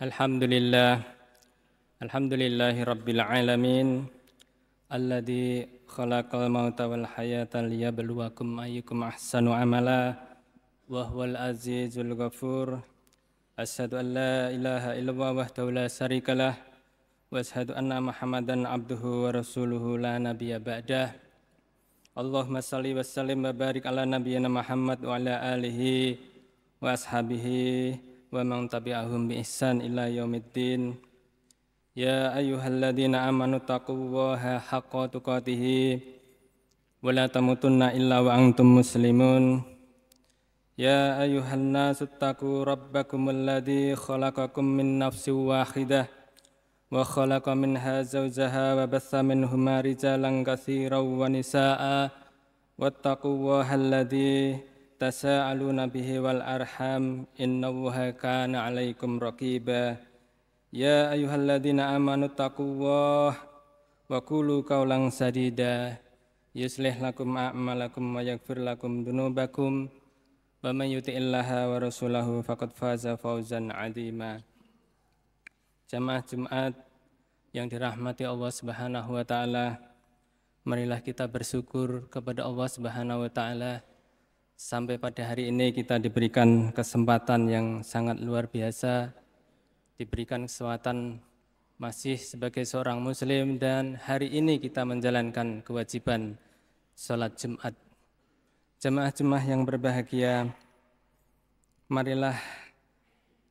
Alhamdulillah, alhamdulillahi rabbil alamin, alladzi khalaqal mauta wal hayata liyabluwakum ayyukum ahsanu amala, wa huwal azizul ghafur. Asyhadu an la ilaha illallah wahdahu la syarikalah, wa asyhadu anna Muhammadan abduhu wa rasuluhu la nabiyya ba'dah. Allahumma shalli wa sallim wa barik ala nabiyyina Muhammad wa ala alihi wa ashabihi wa man tabi'ahum bi ihsan ila yaumiddin. Ya ayyuhalladzina amanu taqullaha haqqa tuqatih wa la tamutunna illa wa antum muslimun. Ya ayyuhan nasu taqu rabbakumul ladzi khalaqakum min nafsin wahidah wa khalaqa minha zawjaha wa batha minhuma rijalan katsiran wa nisaa'a wattaqullaha alladzi tasa'aluna bihi wal arham innallaha kana 'alaikum raqiba. Ya ayyuhalladzina amanu taqullaha wa qulu qawlan sadida yuslih lakum a'malakum wa yaghfir lakum dzunubakum wa may yuti'illaha wa rasulahu faqad faza fawzan 'azima. Jamaah Jumat yang dirahmati Allah Subhanahu wa taala, marilah kita bersyukur kepada Allah Subhanahu wa taala. Sampai pada hari ini kita diberikan kesempatan yang sangat luar biasa, diberikan kesempatan masih sebagai seorang muslim, dan hari ini kita menjalankan kewajiban sholat Jumat. Jemaah-jemaah yang berbahagia, marilah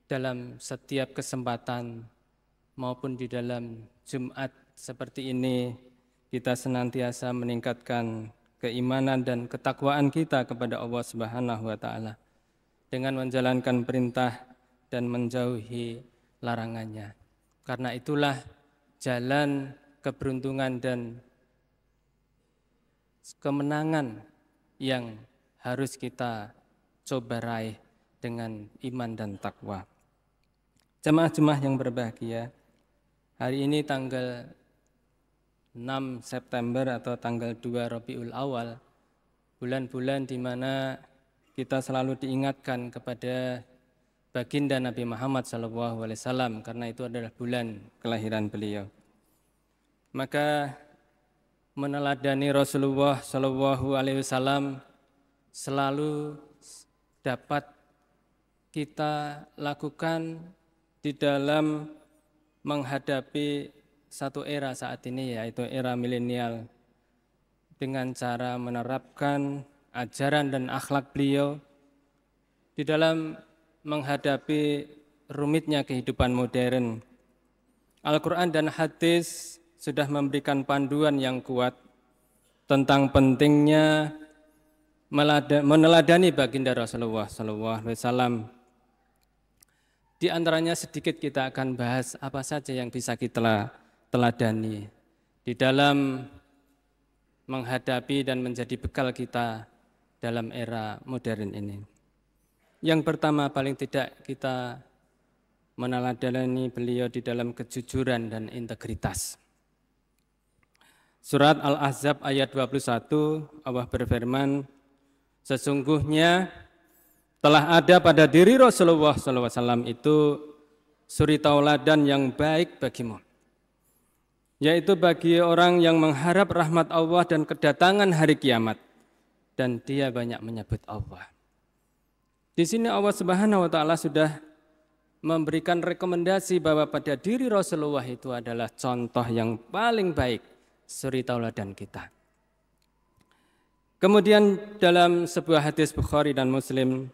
dalam setiap kesempatan maupun di dalam Jumat seperti ini kita senantiasa meningkatkan keimanan dan ketakwaan kita kepada Allah Subhanahu wa taala dengan menjalankan perintah dan menjauhi larangannya. Karena itulah jalan keberuntungan dan kemenangan yang harus kita coba raih dengan iman dan takwa. Jemaah-jemaah yang berbahagia, hari ini tanggal 6 September atau tanggal 2 Rabiul Awal, bulan-bulan di mana kita selalu diingatkan kepada baginda Nabi Muhammad SAW, karena itu adalah bulan kelahiran beliau. Maka meneladani Rasulullah SAW selalu dapat kita lakukan di dalam menghadapi satu era saat ini, yaitu era milenial, dengan cara menerapkan ajaran dan akhlak beliau di dalam menghadapi rumitnya kehidupan modern. Al-Quran dan hadis sudah memberikan panduan yang kuat tentang pentingnya meneladani baginda Rasulullah SAW. Di antaranya sedikit kita akan bahas apa saja yang bisa kita teladani di dalam menghadapi dan menjadi bekal kita dalam era modern ini. Yang pertama, paling tidak kita meneladani beliau di dalam kejujuran dan integritas. Surat Al-Ahzab ayat 21, Allah berfirman, sesungguhnya telah ada pada diri Rasulullah SAW itu suri tauladan yang baik bagimu, yaitu bagi orang yang mengharap rahmat Allah dan kedatangan hari kiamat, dan dia banyak menyebut Allah. Di sini Allah Subhanahu wa taala sudah memberikan rekomendasi bahwa pada diri Rasulullah itu adalah contoh yang paling baik, suri tauladan kita. Kemudian dalam sebuah hadis Bukhari dan Muslim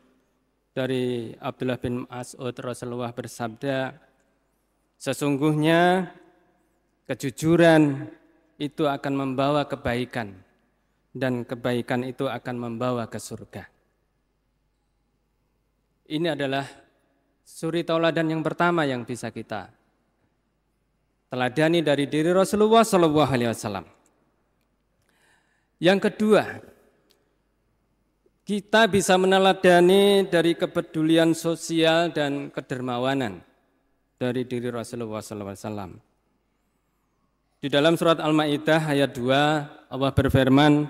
dari Abdullah bin Mas'ud, Rasulullah bersabda, sesungguhnya kejujuran itu akan membawa kebaikan, dan kebaikan itu akan membawa ke surga. Ini adalah suri tauladan yang pertama yang bisa kita teladani dari diri Rasulullah SAW. Yang kedua, kita bisa meneladani dari kepedulian sosial dan kedermawanan dari diri Rasulullah SAW. Di dalam surat Al-Maidah ayat 2, Allah berfirman,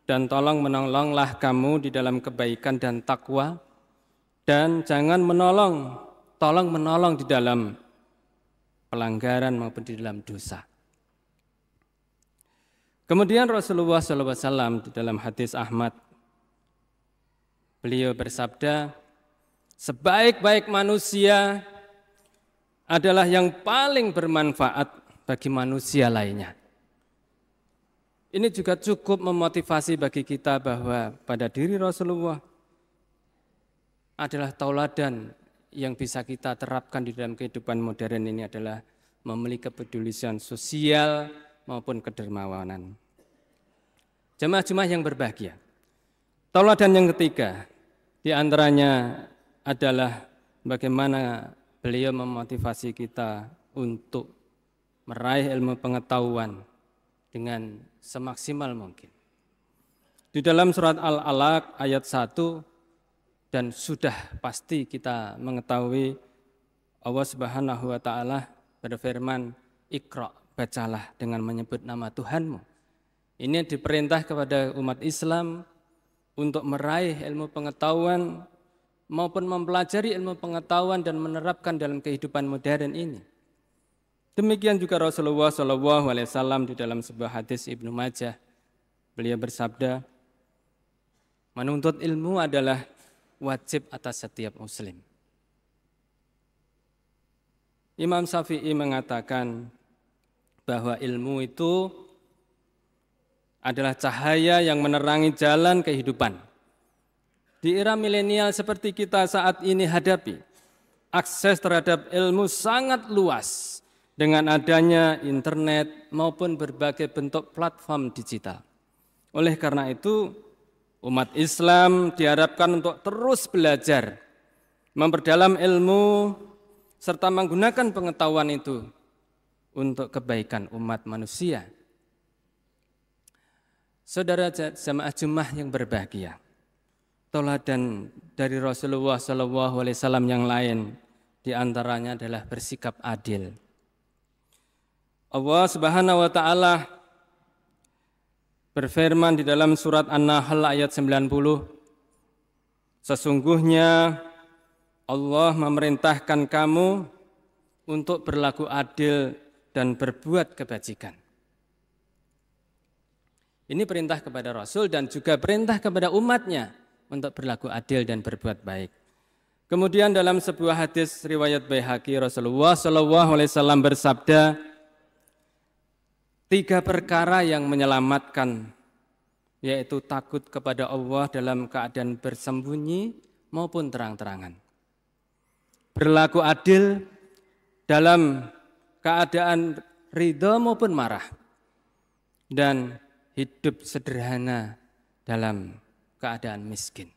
dan tolong menolonglah kamu di dalam kebaikan dan takwa, dan jangan menolong tolong menolong di dalam pelanggaran maupun di dalam dosa. Kemudian Rasulullah SAW di dalam hadis Ahmad, beliau bersabda, sebaik-baik manusia adalah yang paling bermanfaat bagi manusia lainnya. Ini juga cukup memotivasi bagi kita bahwa pada diri Rasulullah adalah tauladan yang bisa kita terapkan di dalam kehidupan modern ini adalah memiliki kepedulian sosial maupun kedermawanan. Jemaah-jemaah yang berbahagia, tauladan yang ketiga di antaranya adalah bagaimana beliau memotivasi kita untuk meraih ilmu pengetahuan dengan semaksimal mungkin. Di dalam surat Al-Alaq ayat 1, dan sudah pasti kita mengetahui Allah Subhanahu wa taala berfirman, Iqra, bacalah dengan menyebut nama Tuhanmu. Ini diperintah kepada umat Islam untuk meraih ilmu pengetahuan maupun mempelajari ilmu pengetahuan dan menerapkan dalam kehidupan modern ini. Demikian juga Rasulullah SAW di dalam sebuah hadis Ibnu Majah, beliau bersabda, menuntut ilmu adalah wajib atas setiap muslim. Imam Syafi'i mengatakan bahwa ilmu itu adalah cahaya yang menerangi jalan kehidupan. Di era milenial seperti kita saat ini hadapi, akses terhadap ilmu sangat luas dengan adanya internet maupun berbagai bentuk platform digital. Oleh karena itu, umat Islam diharapkan untuk terus belajar, memperdalam ilmu, serta menggunakan pengetahuan itu untuk kebaikan umat manusia. Saudara jamaah Jumat yang berbahagia, tauladan dari Rasulullah SAW yang lain diantaranya adalah bersikap adil. Allah Subhanahu wa taala berfirman di dalam surat An-Nahl ayat 90, sesungguhnya Allah memerintahkan kamu untuk berlaku adil dan berbuat kebajikan. Ini perintah kepada Rasul dan juga perintah kepada umatnya untuk berlaku adil dan berbuat baik. Kemudian dalam sebuah hadis riwayat Baihaqi, Rasulullah SAW bersabda, 3 perkara yang menyelamatkan, yaitu takut kepada Allah dalam keadaan bersembunyi maupun terang-terangan. Berlaku adil dalam keadaan ridha maupun marah. Dan hidup sederhana dalam keadaan miskin.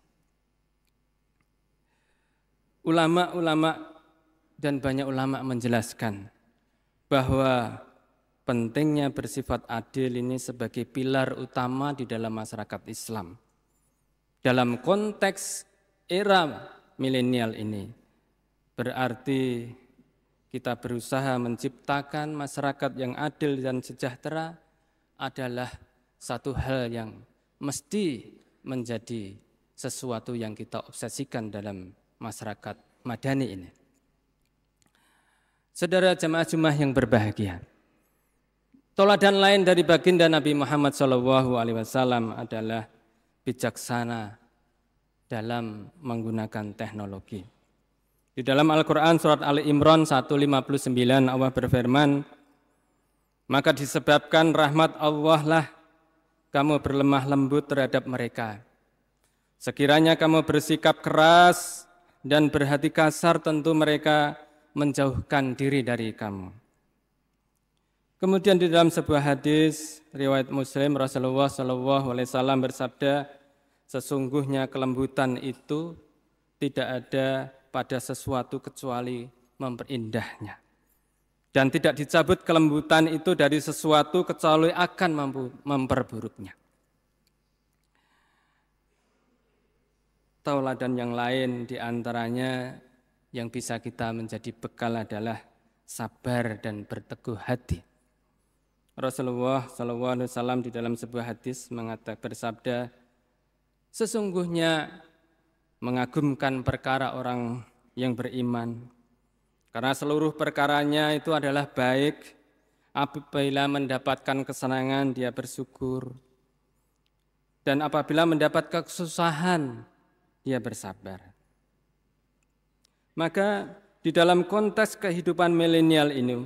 Ulama-ulama dan banyak ulama menjelaskan bahwa pentingnya bersifat adil ini sebagai pilar utama di dalam masyarakat Islam. Dalam konteks era milenial ini, berarti kita berusaha menciptakan masyarakat yang adil dan sejahtera adalah satu hal yang mesti menjadi sesuatu yang kita obsesikan dalam masyarakat madani ini. Saudara jamaah Jumat yang berbahagia, tauladan lain dari baginda Nabi Muhammad SAW adalah bijaksana dalam menggunakan teknologi. Di dalam Al-Quran surat Ali Imran 159 Allah berfirman, maka disebabkan rahmat Allah lah kamu berlemah lembut terhadap mereka. Sekiranya kamu bersikap keras dan berhati kasar, tentu mereka menjauhkan diri dari kamu. Kemudian di dalam sebuah hadis riwayat Muslim, Rasulullah SAW bersabda, sesungguhnya kelembutan itu tidak ada pada sesuatu kecuali memperindahnya. Dan tidak dicabut kelembutan itu dari sesuatu kecuali akan memperburuknya. Tauladan yang lain diantaranya yang bisa kita menjadi bekal adalah sabar dan berteguh hati. Rasulullah SAW di dalam sebuah hadis bersabda, sesungguhnya mengagumkan perkara orang yang beriman Karena seluruh perkaranya itu adalah baik. Apabila mendapatkan kesenangan dia bersyukur. Dan apabila mendapat kesusahan dia bersabar. Maka di dalam konteks kehidupan milenial ini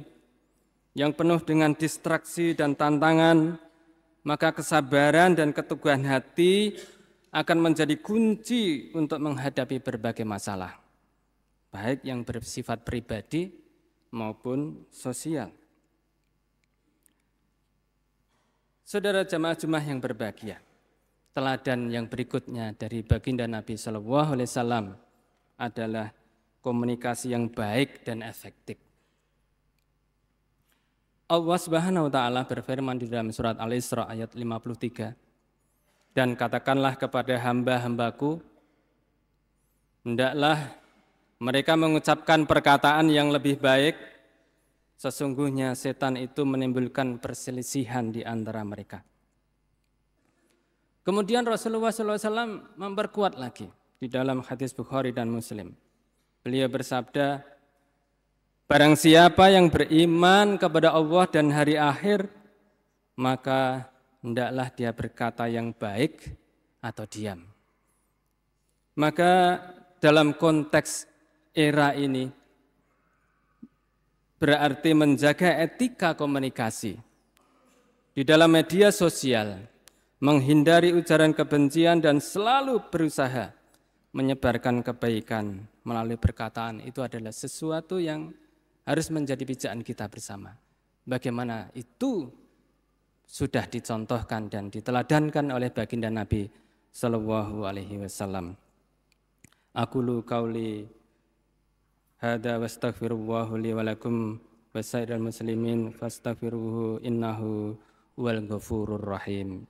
yang penuh dengan distraksi dan tantangan, maka kesabaran dan keteguhan hati akan menjadi kunci untuk menghadapi berbagai masalah, baik yang bersifat pribadi maupun sosial. Saudara jamaah Jumat yang berbahagia, teladan yang berikutnya dari baginda Nabi Shallallahu Alaihi Wasallam adalah komunikasi yang baik dan efektif. Allah Subhanahu wa taala berfirman di dalam surat Al-Isra ayat 53. Dan katakanlah kepada hamba-hambaku, hendaklah mereka mengucapkan perkataan yang lebih baik, sesungguhnya setan itu menimbulkan perselisihan di antara mereka. Kemudian Rasulullah SAW memperkuat lagi di dalam hadis Bukhari dan Muslim. Beliau bersabda, barang siapa yang beriman kepada Allah dan hari akhir, maka hendaklah dia berkata yang baik atau diam. Maka dalam konteks era ini berarti menjaga etika komunikasi di dalam media sosial, menghindari ujaran kebencian dan selalu berusaha menyebarkan kebaikan melalui perkataan itu adalah sesuatu yang harus menjadi pijakan kita bersama. Bagaimana itu sudah dicontohkan dan diteladankan oleh baginda Nabi Sallallahu Alaihi Wasallam. Aqulu qauli hada wastaghfirullahu li wa lakum wasairil muslimin fastaghfiruhu innahu wal ghafurur rahim.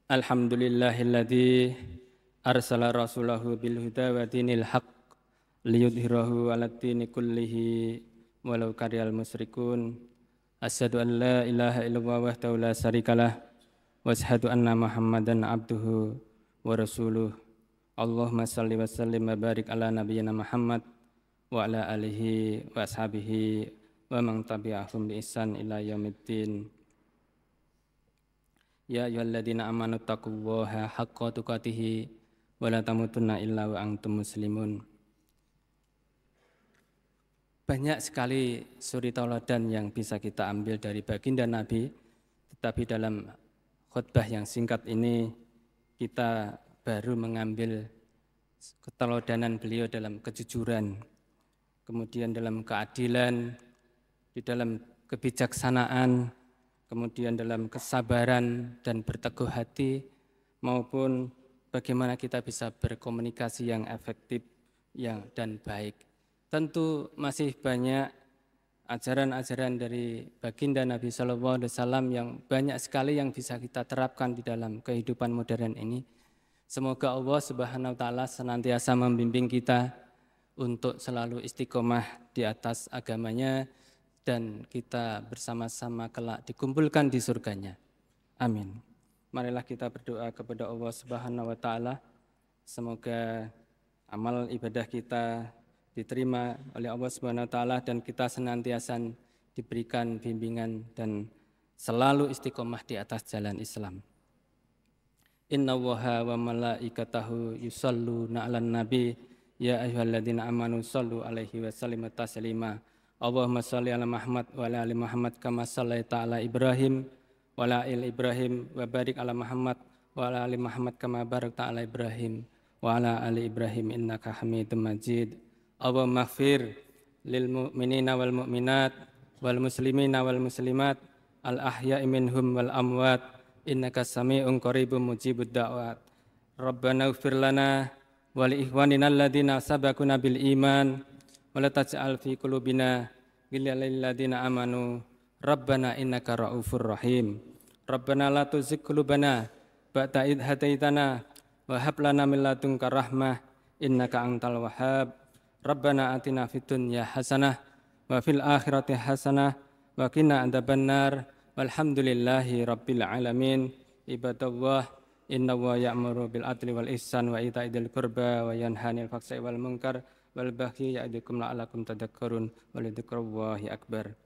Alhamdulillahilladzi arsala rasulahu bil huda wa dinil haqq liyudhhirahu 'alad dini kullihi walau karihal musyrikun. Asyhadu an la ilaha illallah wahdahu la syarikalah wa asyhadu anna Muhammadan abduhu wa rasuluh. Allahumma shalli wa sallim wa barik ala nabiyyina Muhammad wa ala alihi wa ashabihi wa man tabi'ahum bi ihsan ila yaumiddin. Ya ayyuhalladzina amanu taqullaha haqqa tuqatih wa la tamutunna illa wa antum muslimun. Banyak sekali suri tauladan yang bisa kita ambil dari baginda Nabi, tetapi dalam khutbah yang singkat ini kita baru mengambil keteladanan beliau dalam kejujuran, kemudian dalam keadilan, di dalam kebijaksanaan, kemudian dalam kesabaran dan berteguh hati, maupun bagaimana kita bisa berkomunikasi yang efektif dan baik. Tentu masih banyak ajaran-ajaran dari baginda Nabi Sallallahu Alaihi Wasallam yang banyak sekali yang bisa kita terapkan di dalam kehidupan modern ini. Semoga Allah Subhanahu Wa Taala senantiasa membimbing kita untuk selalu istiqomah di atas agamanya, dan kita bersama-sama kelak dikumpulkan di surganya. Amin. Marilah kita berdoa kepada Allah Subhanahu wa taala. Semoga amal ibadah kita diterima oleh Allah Subhanahu wa taala dan kita senantiasa diberikan bimbingan dan selalu istiqomah di atas jalan Islam. Innallaha wa malaikatahu yusholluna 'alan nabi ya ayyuhalladzina amanu shollu 'alaihi wa sallimu taslima. Allahumma sholli ala Muhammad wa ala ali Muhammad kama shallaita ala Ibrahim wa ala ali Ibrahim wa barik ala Muhammad wa ala ali Muhammad kama barakta ala Ibrahim wa ala ali Ibrahim innaka Hamidum Majid. Allahumma ighfir lil mu'minina wal mu'minat wal muslimina wal muslimat al ahya'i minhum wal amwat innaka sami'un qaribun mujibud da'wat. Rabbana ighfir lana wa li ikhwanina alladziina sabaquna bil iman wa la taj'al fi qulubina ghillan lil ladzina amanu Rabbana innaka ra'ufur rahim. Rabbana la tuzigh qulubana ba'da idh hadaitana wa hab lana min ladunka rahmah innaka antal wahhab. Rabbana atina fid dunya hasanah wa fil akhirati hasanah wa qina adzabannar. Walhamdulillahi rabbil alamin. Ibadallah, innallaha ya'muru bil adli wal ihsan wa ita'i dzil qurba wa yanha 'anil fahsya'i wal munkar wal baghi ya'idukum la'allakum tadhakkarun. Wa lidzikrullahi akbar.